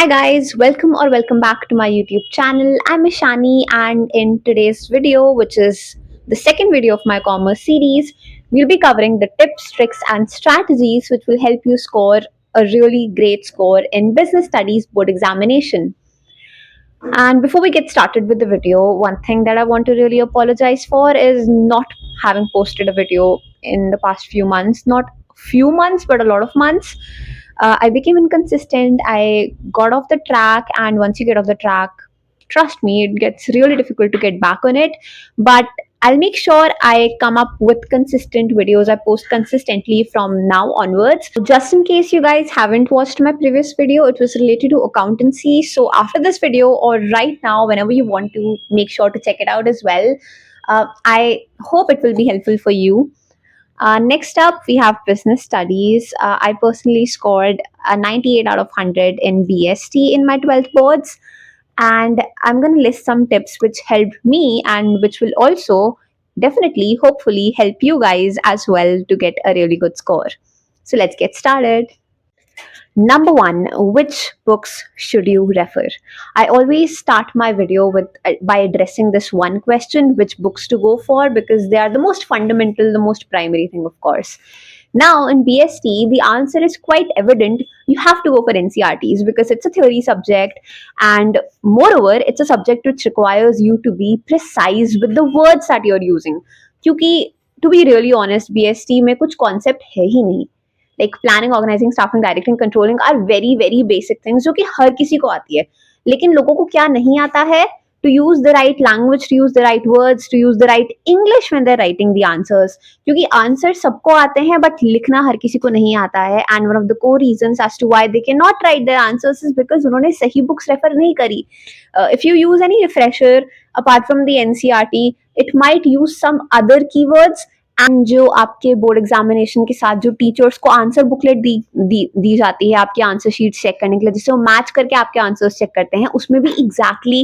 Hi guys, welcome back to my YouTube channel. I'm Ishani, and in today's video, which is the second video of my commerce series, we'll be covering the tips, tricks and strategies which will help you score a really great score in business studies board examination. And before we get started with the video, one thing that I want to really apologize for is not having posted a video in the past few months. Not few months, but a lot of months. I became inconsistent. I got off the track, and once you get off the track, trust me, it gets really difficult to get back on it. But I'll make sure I come up with consistent videos. I post consistently from now onwards. Just in case you guys haven't watched my previous video, it was related to accountancy. So after this video or right now, whenever you want to, make sure to check it out as well. I hope it will be helpful for you. Next up, we have business studies. I personally scored a 98 out of 100 in BST in my 12th boards. And I'm going to list some tips which helped me and which will also definitely, hopefully, help you guys as well to get a really good score. So let's get started. Number one, which books should you refer? I always start my video with by addressing this one question: which books to go for, because they are the most fundamental, the most primary thing, of course. Now in BST, the answer is quite evident. You have to go for NCRTs because it's a theory subject, and moreover, it's a subject which requires you to be precise with the words that you're using. क्योंकि to be really honest, BST में कुछ concept है ही नहीं. Like planning, organizing, staffing, directing, controlling are very basic things जो कि हर किसी को आती है. लेकिन लोगों को क्या नहीं आता है? To use the right language, to use the right words, to use the right English when they're writing the answers. क्योंकि answers सबको आते हैं, but लिखना हर किसी को नहीं आता है. And one of the core reasons as to why they cannot write their answers is because उन्होंने सही books refer नहीं करी. If you use any refresher apart from the NCRT, it might use some other keywords. And जो आपके board examination के साथ जो teachers को आंसर बुकलेट दी जाती है आपके आंसर शीट चेक करने के लिए, जिससे वो मैच करके आपके आंसर्स चेक करते हैं, उसमें भी एग्जैक्टली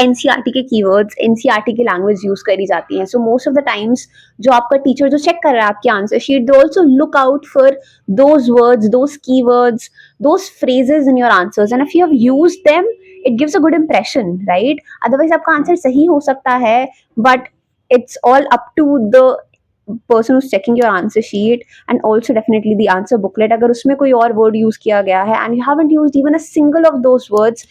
एनसीईआरटी के कीवर्ड्स, एनसीईआरटी की लैंग्वेज यूज करी जाती है. So most of the times जो आपका टीचर जो चेक कर रहा है आपके answer sheet, they also look out for those words, those keywords, those phrases in your answers, and if you have used them, it gives a good impression, right? Otherwise आपका answer सही हो सकता है, but it's all up to the person who's checking your answer sheet, and also definitely the answer booklet. अगर उसमें कोई और word use किया गया है and you haven't used even a single of those words,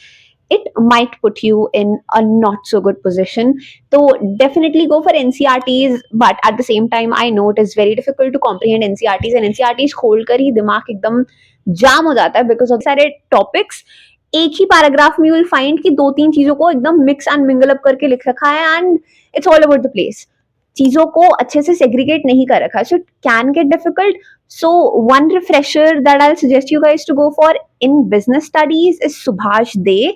it might put you in a not so good position. So definitely go for NCRTs, but at the same time I know it is very difficult to comprehend NCRTs, and NCRTs खोल कर ही दिमाग एकदम जाम हो जाता है because of सारे topics एक ही paragraph में. यू विल फाइंड कि दो तीन चीजों को एकदम मिक्स एंड मिंगल अप करके लिख रखा है, and it's all over the place. चीजों को अच्छे से सेग्रीगेट नहीं कर रखा है, so it can get difficult. So one refresher that I suggest you guys to go for in business studies is Subhash Dey.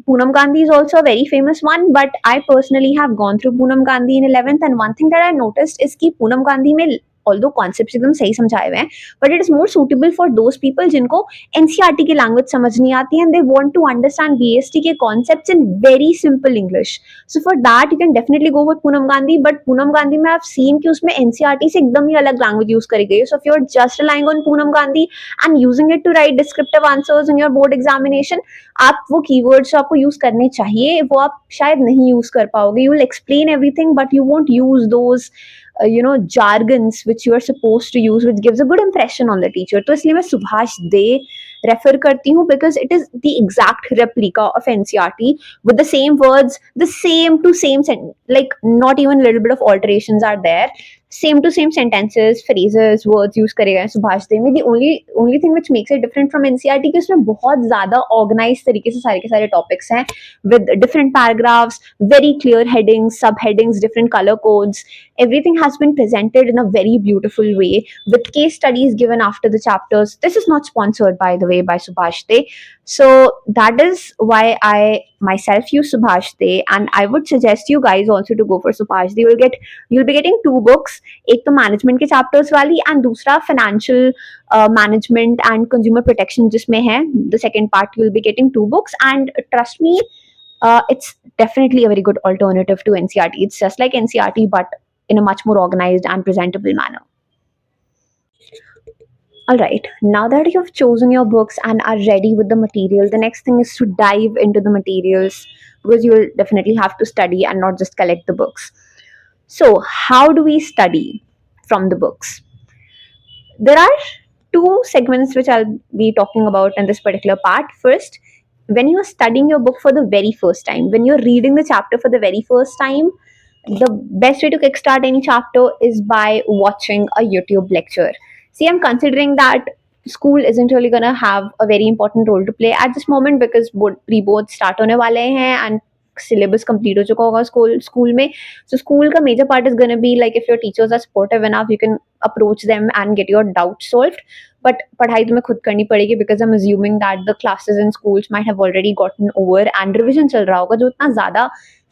Poonam Gandhi is also a very famous one, but I personally have gone through Poonam Gandhi in 11th, and one thing that I noticed is कि Poonam Gandhi में although concepts एकदम सही समझाए हुए हैं, but it is more suitable for those people जिनको NCERT की language समझ नहीं आती है and they want to understand BST के concepts in very simple English. So for that you can definitely go with Poonam Gandhi, but Poonam Gandhi में I've seen कि उसमें NCERT से एकदम ही अलग language use करी गई है. So if you're just relying on Poonam Gandhi and using it to write descriptive answers in your board examination, आप वो keywords जो आपको use करने चाहिए वो आप शायद नहीं use कर पाओगे. You will explain everything, but you won't use those jargons which you are supposed to use, which gives a good impression on the teacher. तो इसलिए मैं सुभाष दे रेफर करती हूँ because it is the exact replica of NCERT with the same words, the same to same like not even a little bit of alterations are there. Same to same sentences, phrases, words use करेगा सुभाष दे में. The only thing which makes it different from NCERT कि उसमें बहुत ज़्यादा organized तरीके से सारे के सारे topics हैं with different paragraphs, very clear headings, subheadings, different color codes. Everything has been presented in a very beautiful way with case studies given after the chapters. This is not sponsored, by the way, by Subhash De. So that is why I myself use Subhash De, and I would suggest you guys also to go for Subhash De. You'll be getting two books. एक तो management के chapters वाली, and दूसरा financial management and consumer protection जिसमें है the second part. You will be getting two books, and trust me, it's definitely a very good alternative to NCERT. It's just like NCERT but in a much more organized and presentable manner. All right, now that you've chosen your books and are ready with the material, the next thing is to dive into the materials because you'll definitely have to study and not just collect the books. So, how do we study from the books? There are two segments which I'll be talking about in this particular part. First, when you're studying your book for the very first time, when you're reading the chapter for the very first time, the best way to kickstart any chapter is by watching a YouTube lecture. See, I'm considering that school isn't really gonna have a very important role to play at this moment because pre board start होने वाले हैं and syllabus complete हो चुका होगा school में. So school का major part is gonna be like if your teachers are supportive enough, you can approach them and get your doubts solved. But पढ़ाई तुम्हें खुद करनी पड़ेगी because I'm assuming that the classes in schools might have already gotten over and revision चल रहा होगा जो इतना ज़्यादा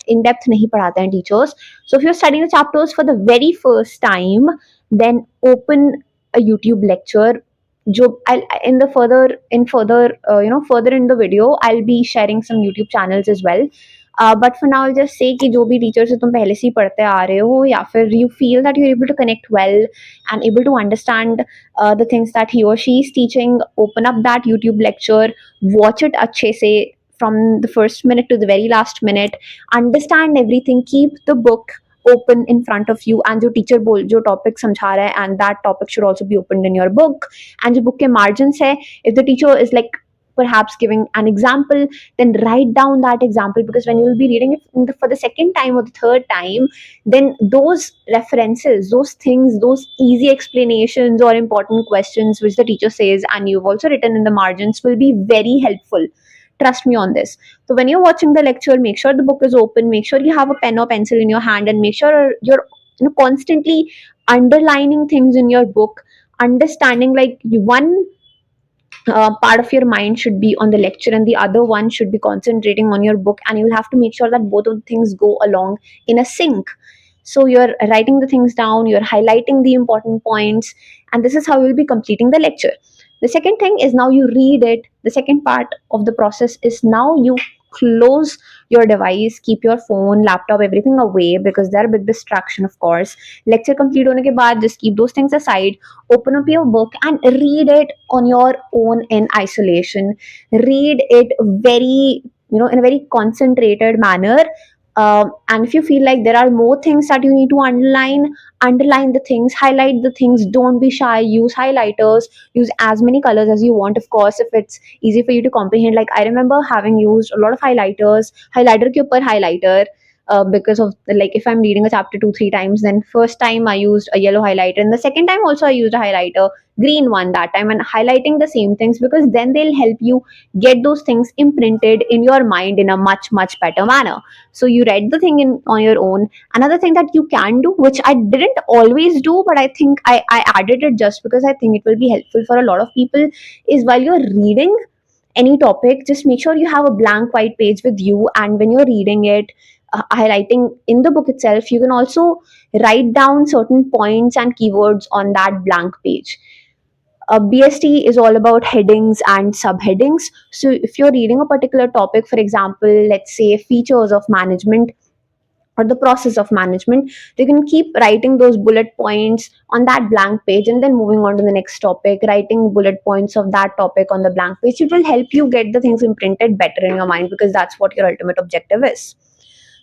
in depth नहीं पढ़ाते हैं teachers. So if you're studying the chapters for the very first time, then open a YouTube lecture. जो I'll in the further in the video I'll be sharing some YouTube channels as well. But for now I'll just say कि जो भी teacher से तुम पहले से ही पढ़ते आ रहे हो या फिर you feel that you're able to connect well and able to understand the things that he or she is teaching, open up that YouTube lecture, watch it अच्छे से from the first minute to the very last minute, understand everything, keep the book open in front of you and जो teacher बोल जो topic समझा रहा है and that topic should also be opened in your book and जो book के margins है, if the teacher is like perhaps giving an example, then write down that example because when you will be reading it for the second time or the third time, then those references, those things, those easy explanations or important questions which the teacher says and you've also written in the margins will be very helpful. Trust me on this. So when you're watching the lecture, make sure the book is open, make sure you have a pen or pencil in your hand, and make sure you're constantly underlining things in your book, understanding like one part of your mind should be on the lecture and the other one should be concentrating on your book, and you'll have to make sure that both of the things go along in a sync. So you're writing the things down, you're highlighting the important points, and this is how you'll be completing the lecture. The second thing is now you read it. The second part of the process is now you close your device, keep your phone, laptop, everything away because they're a big distraction, of course. Lecture complete hone ke baad, just keep those things aside, open up your book and read it on your own in isolation. Read it very, in a very concentrated manner. And if you feel like there are more things that you need to underline the things, highlight the things, don't be shy, use highlighters, use as many colors as you want, of course, if it's easy for you to comprehend. Like I remember having used a lot of highlighters, highlighter ke upar highlighter, because of like if I'm reading a chapter 2-3 times, then first time I used a yellow highlighter and the second time also I used a highlighter, green one that time, and highlighting the same things because then they'll help you get those things imprinted in your mind in a much better manner. So you read the thing in on your own. Another thing that you can do, which I didn't always do but I think I added it just because I think it will be helpful for a lot of people, is while you're reading any topic, just make sure you have a blank white page with you, and when you're reading it, highlighting in the book itself, you can also write down certain points and keywords on that blank page. BST is all about headings and subheadings. So if you're reading a particular topic, for example, let's say features of management or the process of management, you can keep writing those bullet points on that blank page and then moving on to the next topic, writing bullet points of that topic on the blank page. It will help you get the things imprinted better in your mind because that's what your ultimate objective is.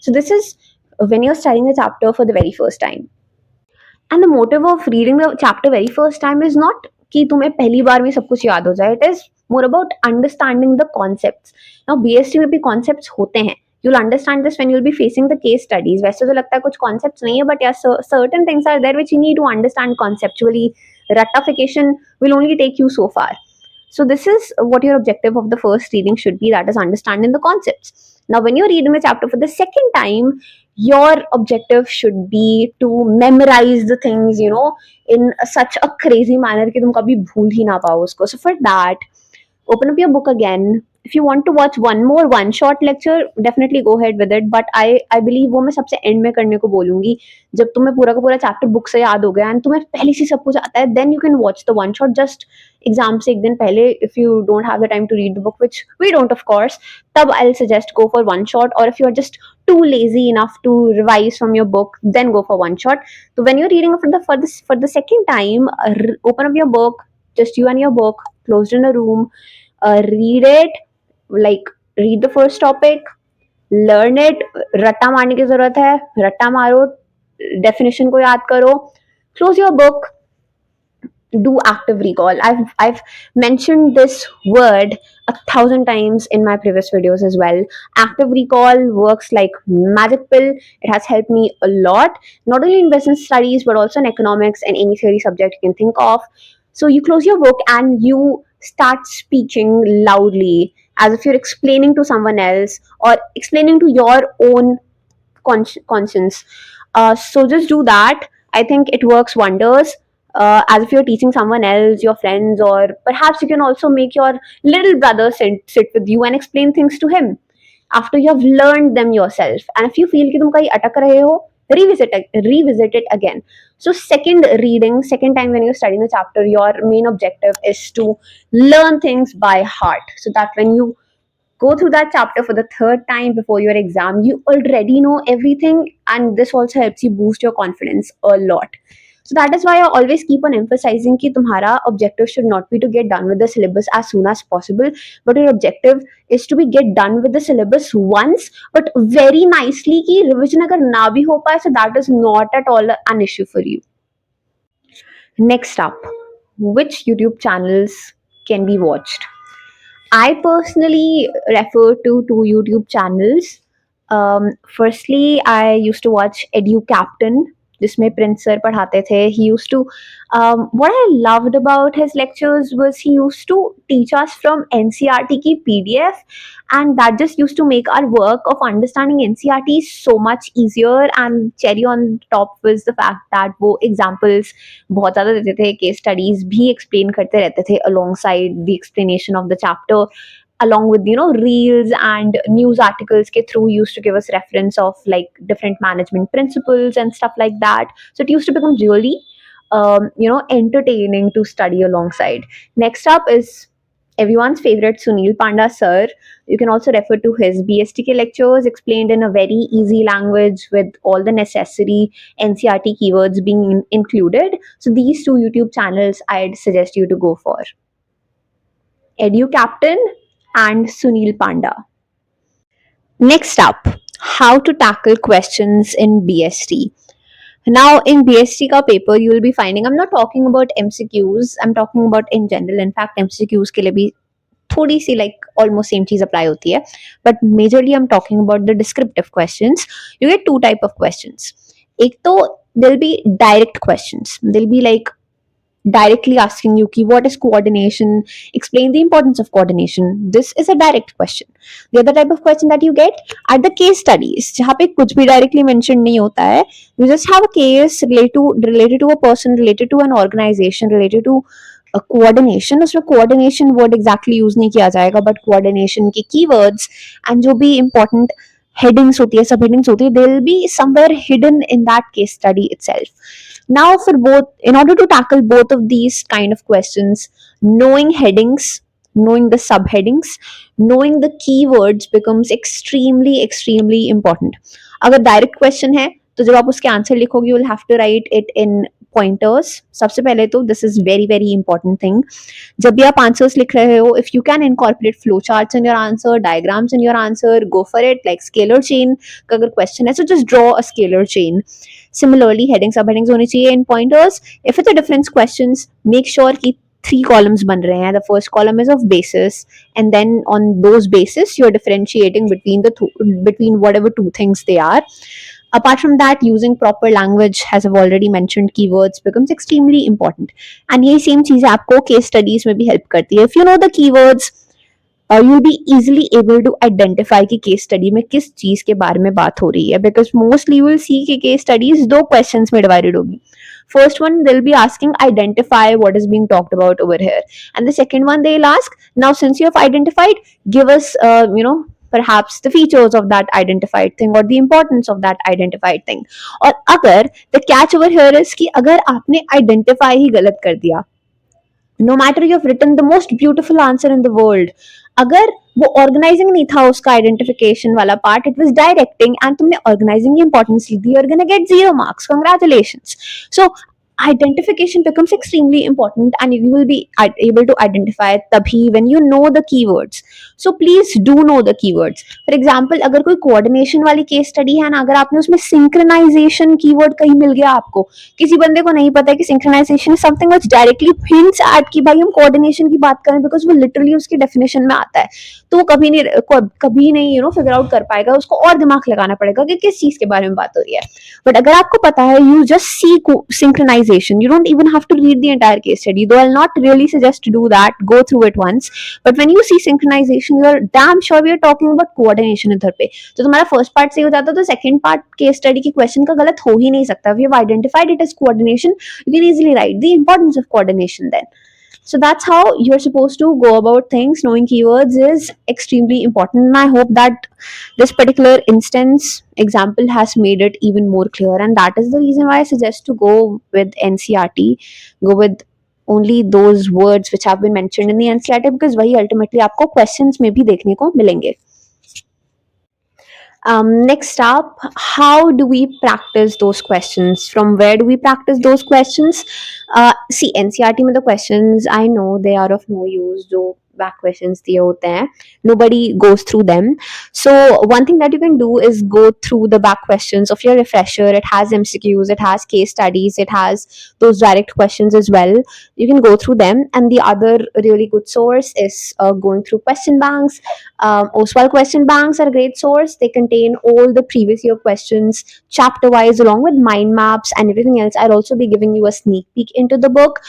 So this is when you're studying a chapter for the very first time. And the motive of reading the chapter very first time is not कि तुम्हें पहली बार में सब कुछ याद हो जाए. It is more about understanding the concepts. Now BST में भी concepts होते हैं. You'll understand this when you'll be facing the case studies. वैसे तो लगता है कुछ concepts नहीं है, but yeah, certain things are there which you need to understand conceptually. Rectification will only take you so far. So this is what your objective of the first reading should be, that is understanding the concepts. Now when you're reading the chapter for the second time, your objective should be to memorize the things, in such a crazy manner कि तुम कभी भूल ही ना पाओ उसको. So for that, open up your book again. If you want to watch one more one shot lecture, definitely go ahead with it, but I believe वो मैं सबसे end में करने को बोलूंगी जब तुम्हें पूरा का पूरा chapter book से याद हो गया and तुम्हें पहले से सब कुछ आता है, then you can watch the one shot just exam से एक दिन पहले. If you don't have the time to read the book, which we don't of course, तब I'll suggest go for one shot, or if you're just too lazy enough to revise from your book, then go for one shot. So when you're reading for the second time, open up your book, just you and your book, closed in a room, read it, like read the first topic, learn it, रट्टा मारने की जरूरत है, रट्टा मारो, definition को याद करो, close your book, do active recall. I've mentioned this word 1,000 times in my previous videos as well. Active recall works like magic pill. It has helped me a lot, not only in business studies but also in economics and any theory subject you can think of. So you close your book and you start speaking loudly as if you're explaining to someone else or explaining to your own conscience. So just do that. I think it works wonders. As if you're teaching someone else, your friends, or perhaps you can also make your little brother sit with you and explain things to him after you have learned them yourself. And if you feel कि तुम कहीं अटक रहे हो, revisit it again. So second reading, second time when you're studying the chapter, your main objective is to learn things by heart, so that when you go through that chapter for the third time before your exam, you already know everything, and this also helps you boost your confidence a lot. So that is why I always keep on emphasizing कि तुम्हारा objective should not be to get done with the syllabus as soon as possible, but your objective is to be get done with the syllabus once, but very nicely कि revision अगर ना भी हो पाए, so that is not at all an issue for you. Next up, which YouTube channels can be watched? I personally refer to two YouTube channels. Firstly, I used to watch Edu Captain, जिसमें Prince sir पढ़ाते थे. He used to, what I loved about his lectures was he used to teach us from NCRT की PDF, and that just used to make our work of understanding NCRT so much easier. And cherry on top was the fact that वो examples बहुत ज़्यादा देते थे, case studies भी explain करते रहते थे alongside the explanation of the chapter, along with reels and news articles ke through used to give us reference of like different management principles and stuff like that. So it used to become really entertaining to study alongside. Next up is everyone's favorite Sunil Panda sir. You can also refer to his BSTK lectures explained in a very easy language with all the necessary NCRT keywords being included. So these two YouTube channels I'd suggest you to go for: Edu Captain and Sunil Panda. Next up, how to tackle questions in BST. Now, in BST ka paper, you will be finding, I'm not talking about MCQs, I'm talking about in general. In fact, MCQs के लिए भी थोड़ी सी like almost same चीज apply होती है. But majorly, I'm talking about the descriptive questions. You get two type of questions. एक तो there'll be direct questions. They'll be like directly asking you ki what is coordination, explain the importance of coordination. This is a direct question. The other type of question that you get are the case studies, जहाँ पे कुछ भी directly mentioned नहीं होता है. You just have a case related to a person, related to an organization, related to a coordination. उसमें coordination word exactly use नहीं किया जाएगा, but coordination के keywords and जो भी important headings होती है, sub headings होती है, they will be somewhere hidden in that case study itself. Now, for both, in order to tackle both of these kind of questions, knowing headings, knowing the subheadings, knowing the keywords becomes extremely important. अगर direct question है तो जब आप उसके answer लिखोगे, you will have to write it in pointers. सबसे पहले तो this is very important thing. जब भी आप आंसर्स लिख रहे हो, if you can incorporate flow charts in your answer, diagrams in your answer, go for it. Like scalar chain का अगर question है, so just draw a scalar chain. Similarly, headings subheadings होनी चाहिए in pointers. If it's a difference questions, make sure कि 3 columns बन रहे हैं. The first column is of basis, and then on those basis you're differentiating between whatever two things they are. Apart from that, using proper language, as I've already mentioned, keywords becomes extremely important. And ये same चीज़ आपको case studies में भी help करती है. If you know the keywords, you'll be easily able to identify कि case study में किस चीज़ के बारे में बात हो रही है. Because mostly you will see कि case studies 2 questions में divided होगी. First one, they'll be asking identify what is being talked about over here, and the second one they'll ask, now since you have identified, give us perhaps the features of that identified thing or the importance of that identified thing. और अगर the catch over here is कि अगर आपने identify ही गलत कर दिया, no matter you have written the most beautiful answer in the world, अगर वो ऑर्गेनाइजिंग नहीं था उसका आइडेंटिफिकेशन वाला part, it was directing, and तुमने ऑर्गेनाइजिंग की इंपॉर्टेंस ली दी, you are gonna get 0 marks. Congratulations. So identification becomes extremely important, and you will be able to identify tabhi when you know the keywords. So please do know the keywords. For example, अगर कोई coordination वाली case study है ना, अगर आपने उसमें synchronization keyword कहीं मिल गया आपको, किसी बंदे को नहीं पता है कि synchronization is something which directly hints at कि भाई हम coordination की बात करें, because वो literally उसकी definition में आता है, तो वो कभी नहीं फिगर आउट कर पाएगा, उसको और दिमाग लगाना पड़ेगा कि किस चीज के बारे में बात हो रही है. बट अगर आपको पता है, you just see synchronization, you don't even have to read the entire case study, though I'll not really suggest to do that, go through it once. But when you see synchronization, you're damn sure we are talking about coordination इधर पे. तो तुम्हारा first part सही हो जाता है, तो second part case study की क्वेश्चन का गलत हो ही नहीं सकता. We have identified it as coordination, you can easily write the importance of coordination then. So that's how you're supposed to go about things. Knowing keywords is extremely important, and I hope that this particular instance example has made it even more clear, and that is the reason why I suggest to go with NCRT. Go with only those words which have been mentioned in the NCRT, because वही ultimately आपको questions में भी देखने को मिलेंगे. Next up, how do we practice those questions? From where do we practice those questions? See, NCRT में the questions, I know they are of no use. जो back questions दिए होते हैं, nobody goes through them. So one thing that you can do is go through the back questions of your refresher. It has MCQs, it has case studies, it has those direct questions as well. You can go through them. And the other really good source is going through question banks. Oswaal question banks are a great source. They contain all the previous year questions chapter wise, along with mind maps and everything else. I'll also be giving you a sneak peek into the book.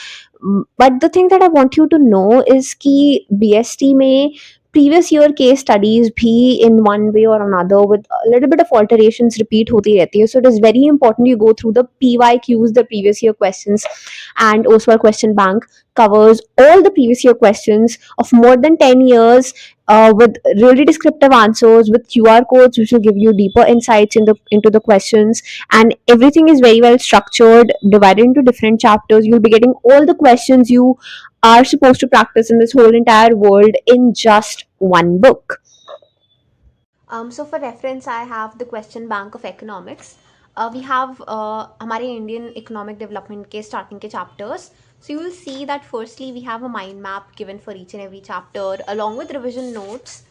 But the thing that I want you to know is कि BST में previous year case studies भी in one way or another with a little bit of alterations repeat होती रहती है. So it is very important you go through the PYQs, the previous year questions, and Oswaal question bank covers all the previous year questions of more than 10 years, with really descriptive answers, with QR codes which will give you deeper insights into the questions, and everything is very well structured, divided into different chapters. You'll be getting all the questions you are supposed to practice in this whole entire world in just one book. So for reference, I have the question bank of economics. We have हमारे Indian economic development के starting के chapters. So you will see that firstly we have a mind map given for each and every chapter, along with revision notes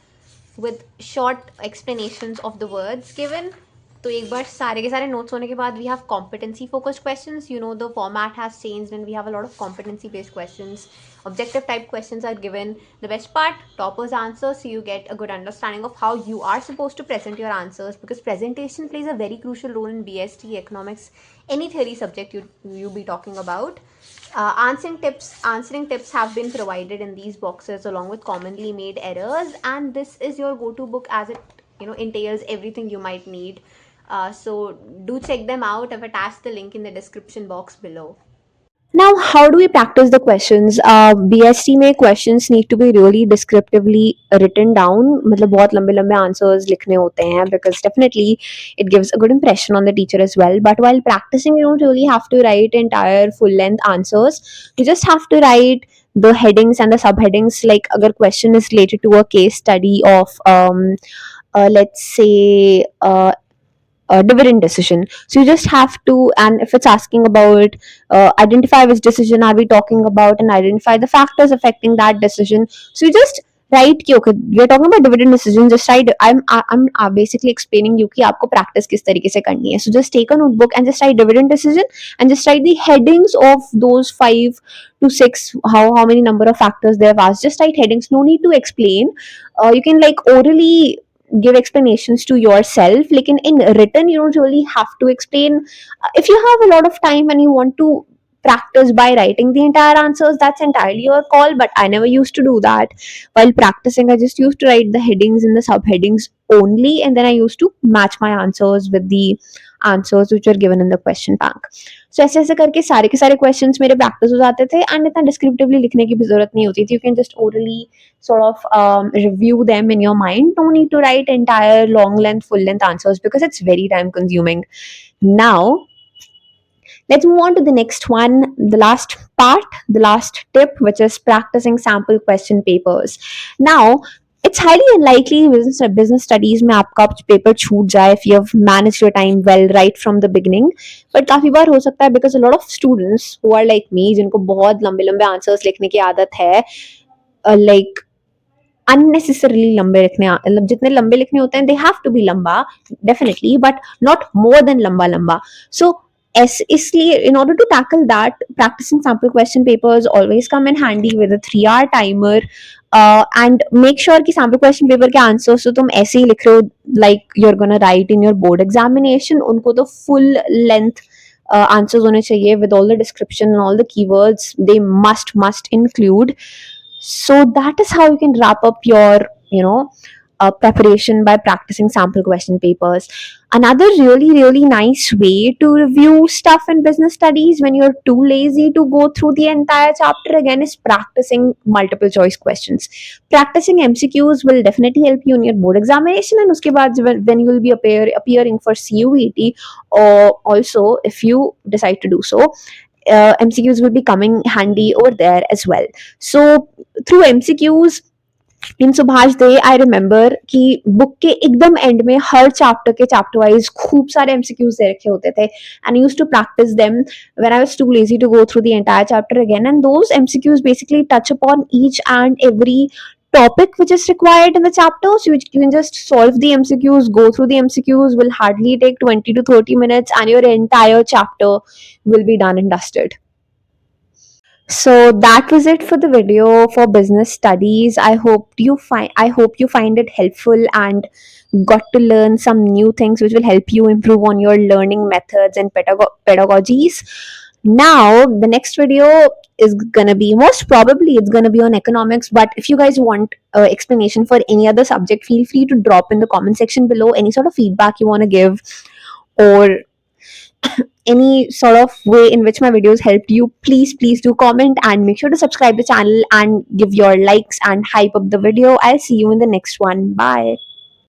with short explanations of the words given. तो एक बार सारे के सारे notes होने के बाद we have competency focused questions. You know, the format has changed and we have a lot of competency based questions. Objective type questions are given. The best part, toppers answer, so you get a good understanding of how you are supposed to present your answers, because presentation plays a very crucial role in BST, economics, any theory subject you be talking about. Answering tips have been provided in these boxes along with commonly made errors, and this is your go-to book as it entails everything you might need. So do check them out. I've attached the link in the description box below. Now, how do we practice the questions? BST में questions need to be really descriptively written down. मतलब बहुत लंबे लंबे answers लिखने होते हैं, because definitely it gives a good impression on the teacher as well. But while practicing, you don't really have to write entire full length answers. You just have to write the headings and the subheadings. Like अगर question is related to a case study of let's say dividend decision, so you just have to, and if it's asking about identify which decision are we talking about and identify the factors affecting that decision, so you just write कि okay, we're talking about dividend decision, just write. I'm basically explaining you कि आपको practice किस तरीके से करनी है. So just take a notebook and just write dividend decision and just write the headings of those 5 to 6, how many number of factors they have asked. Just write headings, no need to explain. You can like orally give explanations to yourself, like in written you don't really have to explain. If you have a lot of time and you want to practice by writing the entire answers, that's entirely your call, but I never used to do that. While practicing, I just used to write the headings and the subheadings only, and then I used to match my answers with the answers which were given in the question bank. So ऐसे ऐसे करके सारे के सारे questions मेरे practice हो जाते थे, and इतना descriptively लिखने की भी जरूरत नहीं होती थी. You can just orally sort of review them in your mind. No need to write entire long length, full length answers, because it's very time consuming. Now, let's move on to the next one, the last part, the last tip, which is practicing sample question papers. Now, it's highly unlikely business studies में आपका paper छूट जाए if you have managed your time well right from the beginning. But काफी बार हो सकता है because a lot of students who are like me जिनको बहुत लंबे लंबे आंसर्स लिखने की आदत है, like unnecessarily लंबे लिखने, मतलब जितने लंबे लिखने होते हैं they have to be लंबा definitely but not more than लंबा लंबा. So इसलिए in order to tackle that, practicing sample question papers always come in handy with a 3 hour timer. And make sure कि sample question paper के answers तो तुम ऐसे ही लिख रहे हो like you're gonna write in your board examination. उनको तो full length answers होने चाहिए with all the description and all the keywords they must include. So that is how you can wrap up your, preparation by practicing sample question papers. Another really nice way to review stuff in business studies when you're too lazy to go through the entire chapter again is practicing multiple choice questions. Practicing MCQs will definitely help you in your board examination, and uske baad when you will be appearing for CUET, or also if you decide to do so, MCQs will be coming handy over there as well. So through MCQs in Subhash they I remember कि book के एकदम and में हर chapter wise खूब सारे MCQs दे रखे होते थे, and used to practice them when I was too lazy to go through the entire chapter again. And those MCQs basically touch upon each and every topic which is required in the chapter, so you can just solve the MCQs, go through the MCQs, will hardly take 20 to 30 minutes and your entire chapter will be done and dusted. So that was it for the video for business studies. I hope you find it helpful and got to learn some new things which will help you improve on your learning methods and pedagogies. Now the next video is gonna be, most probably it's gonna be on economics, but if you guys want explanation for any other subject, feel free to drop in the comment section below any sort of feedback you want to give, or any sort of way in which my videos helped you. Please do comment and make sure to subscribe the channel and give your likes and hype up the video. I'll see you in the next one. Bye.